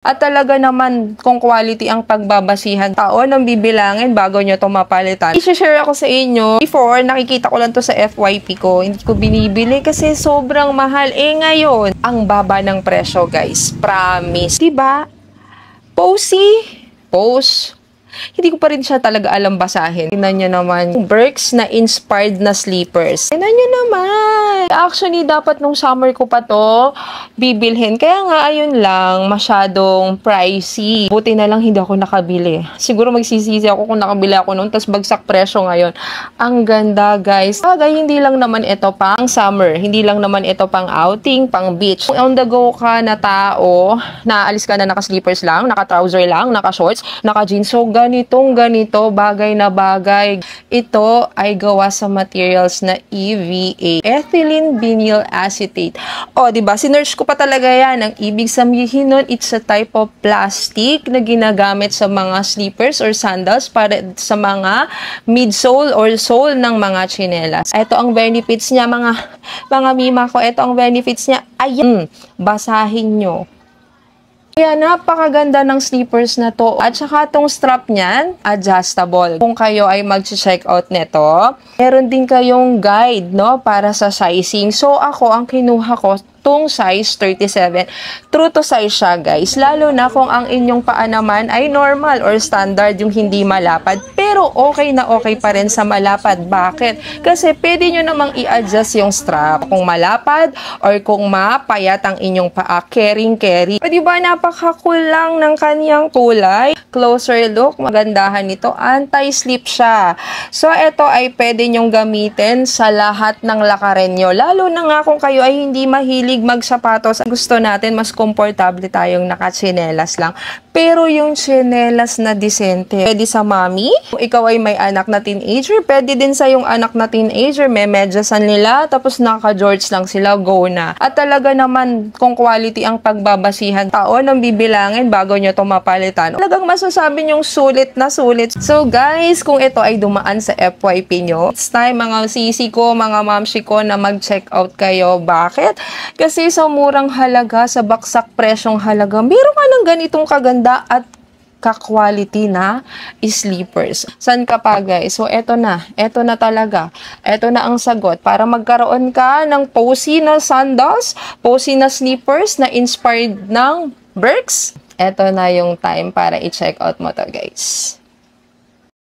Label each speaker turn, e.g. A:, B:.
A: At talaga naman, kung quality ang pagbabasihan, taon ang bibilangin bago nyo ito mapalitan. I-share ako sa inyo. Before, nakikita ko lang to sa FYP ko. Hindi ko binibili kasi sobrang mahal. Ngayon, ang baba ng presyo, guys. Promise. Diba? Pose. Hindi ko pa rin siya talaga alam basahin. Tingnan nyo naman. Birks na inspired na sleepers. Tingnan nyo naman. Actually, dapat nung summer ko pa to bibilhin. Kaya nga, ayun lang, masyadong pricey. Buti na lang hindi ako nakabili. Siguro magsisisi ako kung nakabili ako noon, tapos bagsak presyo ngayon. Ang ganda, guys. Bagay, hindi lang naman ito pang summer. Hindi lang naman ito pang outing, pang beach. Kung on the go ka na tao, naalis ka na naka-sleepers lang, naka-trouser lang, naka-shorts, naka-jeans. So, ganito, bagay na bagay. Ito ay gawa sa materials na EVA, ethylene vinyl acetate. O, diba? Sinearch ko pa talaga yan. Ang ibig sabihin nun, it's a type of plastic na ginagamit sa mga slippers or sandals para sa mga midsole or sole ng mga tsinelas. Ito ang benefits niya, mga mima ko. Ito ang benefits niya. Ayan, basahin nyo. Kaya napakaganda ng slippers na to. At saka itong strap niyan, adjustable. Kung kayo ay mag-check out nito, meron din kayong guide, no, para sa sizing. So ako, ang kinuha ko, tong size 37. True to size siya, guys. Lalo na kung ang inyong paa naman ay normal or standard, yung hindi malapad. Pero okay na okay pa rin sa malapad. Bakit? Kasi pwede nyo namang i-adjust yung strap. Kung malapad or kung mapayat ang inyong paa, carry. O diba, napaka-cool lang ng kanyang kulay. Closer look, magandahan nito. Anti-slip siya. So, ito ay pwede nyong gamitin sa lahat ng lakarin nyo. Lalo na nga kung kayo ay hindi mahilig magsapatos. Gusto natin mas komportable tayong nakatsinelas lang. Pero yung tsinelas na disente, pwede sa mami. Kung ikaw ay may anak na teenager, pwede din sa yung anak na teenager. May medyasan nila, tapos naka-jorts lang sila, go na. At talaga naman, kung quality ang pagbabasihan, taon ang bibilangin bago nyo ito mapalitan. Talagang masasabi nyong sulit na sulit. So guys, kung ito ay dumaan sa FYP nyo, it's time mga sisi ko, mga mamshi ko na mag-check out kayo. Bakit? Kasi sa murang halaga, sa baksak presyong halaga, meron ka ng ganitong kaganda at ka-quality na sleepers. San ka pa, guys? So, eto na talaga. Eto na ang sagot. Para magkaroon ka ng posy na sandals, posy na sleepers na inspired ng Birks, eto na yung time para i-check out mo to, guys.